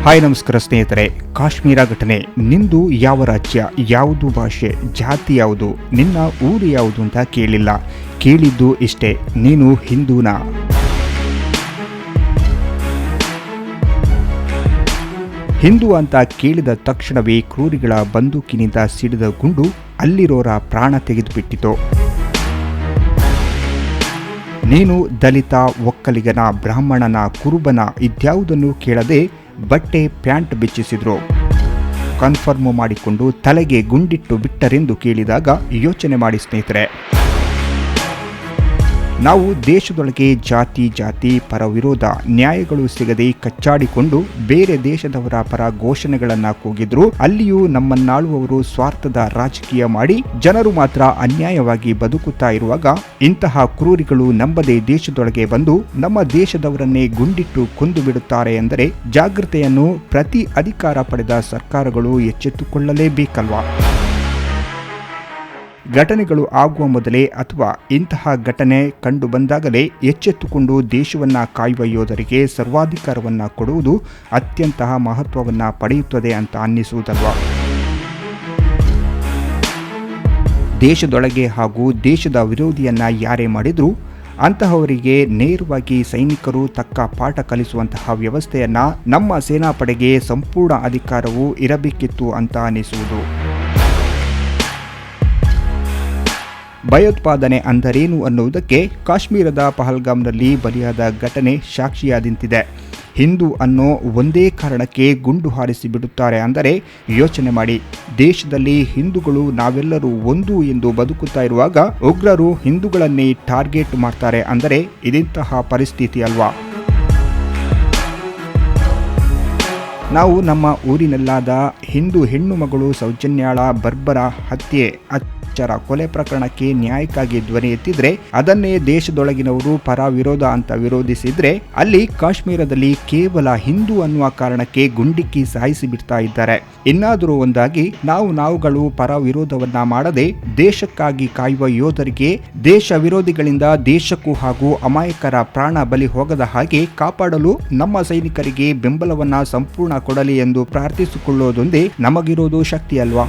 Hi ನಮಸ್ಕಾರ ಸ್ನೇಹಿತರೆ. ಕಾಶ್ಮೀರ ಘಟನೆ. ನಿಂದು ಯಾವ ರಾಜ್ಯ, ಯಾವುದು ಭಾಷೆ, ಜಾತಿ ಯಾವುದು, ನಿನ್ನ ಊರು ಯಾವುದು ಅಂತ ಕೇಳಿಲ್ಲ. ಕೇಳಿದ್ದು ಇಷ್ಟೇ, ನೀನು ಹಿಂದೂನಾ? ಹಿಂದೂ ಅಂತ ಕೇಳಿದ ತಕ್ಷಣವೇ ಕ್ರೂರಿಗಳ ಬಂದೂಕಿನಿಂದ ಸಿಡಿದ ಗುಂಡು ಅಲ್ಲಿರೋರ ಪ್ರಾಣ ತೆಗೆದುಬಿಟ್ಟಿತು. ನೀನು ದಲಿತ, ಒಕ್ಕಲಿಗನ, ಬ್ರಾಹ್ಮಣನ, ಕುರುಬನ ಇದ್ಯಾವುದನ್ನು ಕೇಳದೆ ಬಟ್ಟೆ ಪ್ಯಾಂಟ್ ಬಿಚ್ಚಿಸಿದ್ರು. ಕನ್ಫರ್ಮ್ ಮಾಡಿಕೊಂಡು ತಲೆಗೆ ಗುಂಡಿಟ್ಟು ಬಿಟ್ಟರೆಂದು ಕೇಳಿದಾಗ ಯೋಚನೆ ಮಾಡಿ ಸ್ನೇಹಿತರೆ. ನಾವು ದೇಶದೊಳಗೆ ಜಾತಿ ಪರ ವಿರೋಧ ನ್ಯಾಯಗಳು ಸಿಗದೆ ಕಚ್ಚಾಡಿಕೊಂಡು ಬೇರೆ ದೇಶದವರ ಪರ ಘೋಷಣೆಗಳನ್ನ ಕೂಗಿದ್ರು. ಅಲ್ಲಿಯೂ ನಮ್ಮನ್ನಾಳುವವರು ಸ್ವಾರ್ಥದ ರಾಜಕೀಯ ಮಾಡಿ ಜನರು ಮಾತ್ರ ಅನ್ಯಾಯವಾಗಿ ಬದುಕುತ್ತಾ ಇರುವಾಗ ಇಂತಹ ಕ್ರೂರಿಗಳು ನಂಬದೆ ದೇಶದೊಳಗೆ ಬಂದು ನಮ್ಮ ದೇಶದವರನ್ನೇ ಗುಂಡಿಟ್ಟು ಕೊಂದು ಬಿಡುತ್ತಾರೆ ಎಂದರೆ ಜಾಗೃತೆಯನ್ನು ಪ್ರತಿ ಅಧಿಕಾರ ಪಡೆದ ಸರ್ಕಾರಗಳು ಎಚ್ಚೆತ್ತುಕೊಳ್ಳಲೇಬೇಕಲ್ವಾ? ಘಟನೆಗಳು ಆಗುವ ಮೊದಲೇ ಅಥವಾ ಇಂತಹ ಘಟನೆ ಕಂಡು ಬಂದಾಗಲೇ ಎಚ್ಚೆತ್ತುಕೊಂಡು ದೇಶವನ್ನ ಕಾಯುವ ಯೋಧರಿಗೆ ಸರ್ವಾಧಿಕಾರವನ್ನ ಕೊಡುವುದು ಅತ್ಯಂತ ಮಹತ್ವವನ್ನ ಪಡೆಯುತ್ತದೆ ಅಂತ ಅನ್ನಿಸುವುದಲ್ವಾ? ದೇಶದೊಳಗೆ ಹಾಗೂ ದೇಶದ ವಿರೋಧಿಯನ್ನ ಯಾರೇ ಮಾಡಿದ್ರು ಅಂತಹವರಿಗೆ ನೇರವಾಗಿ ಸೈನಿಕರು ತಕ್ಕ ಪಾಠ ಕಲಿಸುವಂತಹ ವ್ಯವಸ್ಥೆಯನ್ನ ನಮ್ಮ ಸೇನಾಪಡೆಗೆ ಸಂಪೂರ್ಣ ಅಧಿಕಾರವೂ ಇರಬೇಕಿತ್ತು ಅಂತ ಅನ್ನಿಸುವುದು. ಭಯೋತ್ಪಾದನೆ ಅಂದರೇನು ಅನ್ನುವುದಕ್ಕೆ ಕಾಶ್ಮೀರದ ಪಹಲ್ಗಾಮ್ನಲ್ಲಿ ಬಲಿಯಾದ ಘಟನೆ ಸಾಕ್ಷಿಯಾದಂತಿದೆ. ಹಿಂದೂ ಅನ್ನೋ ಒಂದೇ ಕಾರಣಕ್ಕೆ ಗುಂಡು ಹಾರಿಸಿ ಬಿಡುತ್ತಾರೆ ಅಂದರೆ ಯೋಚನೆ ಮಾಡಿ. ದೇಶದಲ್ಲಿ ಹಿಂದೂಗಳು ನಾವೆಲ್ಲರೂ ಒಂದು ಎಂದು ಬದುಕುತ್ತಾ ಇರುವಾಗ ಉಗ್ರರು ಹಿಂದೂಗಳನ್ನೇ ಟಾರ್ಗೆಟ್ ಮಾಡ್ತಾರೆ ಅಂದರೆ ಇದೆಂತಹ ಪರಿಸ್ಥಿತಿ ಅಲ್ವಾ? ನಾವು ನಮ್ಮ ಊರಿನಲ್ಲಾದ ಹಿಂದೂ ಹೆಣ್ಣು ಮಗಳು ಸೌಜನ್ಯಾಳ ಬರ್ಬರ ಹತ್ಯೆ ಕೊಲೆ ಪ್ರಕರಣಕ್ಕೆ ನ್ಯಾಯಕ್ಕಾಗಿ ಧ್ವನಿ ಎತ್ತಿದ್ರೆ ಅದನ್ನೇ ದೇಶದೊಳಗಿನವರು ಪರ ವಿರೋಧ ಅಂತ ವಿರೋಧಿಸಿದ್ರೆ ಅಲ್ಲಿ ಕಾಶ್ಮೀರದಲ್ಲಿ ಕೇವಲ ಹಿಂದೂ ಅನ್ನುವ ಕಾರಣಕ್ಕೆ ಗುಂಡಿಕ್ಕಿ ಸಾಯಿಸಿ ಬಿಡ್ತಾ ಇದ್ದಾರೆ. ಇನ್ನಾದರೂ ಒಂದಾಗಿ ನಾವುಗಳು ಪರ ವಿರೋಧವನ್ನ ಮಾಡದೆ ದೇಶಕ್ಕಾಗಿ ಕಾಯುವ ಯೋಧರಿಗೆ ದೇಶ ವಿರೋಧಿಗಳಿಂದ ದೇಶಕ್ಕೂ ಹಾಗೂ ಅಮಾಯಕರ ಪ್ರಾಣ ಬಲಿ ಹೋಗದ ಹಾಗೆ ಕಾಪಾಡಲು ನಮ್ಮ ಸೈನಿಕರಿಗೆ ಬೆಂಬಲವನ್ನ ಸಂಪೂರ್ಣ ಕೊಡಲಿ ಎಂದು ಪ್ರಾರ್ಥಿಸಿಕೊಳ್ಳೋದೊಂದೇ ನಮಗಿರೋದು ಶಕ್ತಿ ಅಲ್ವಾ?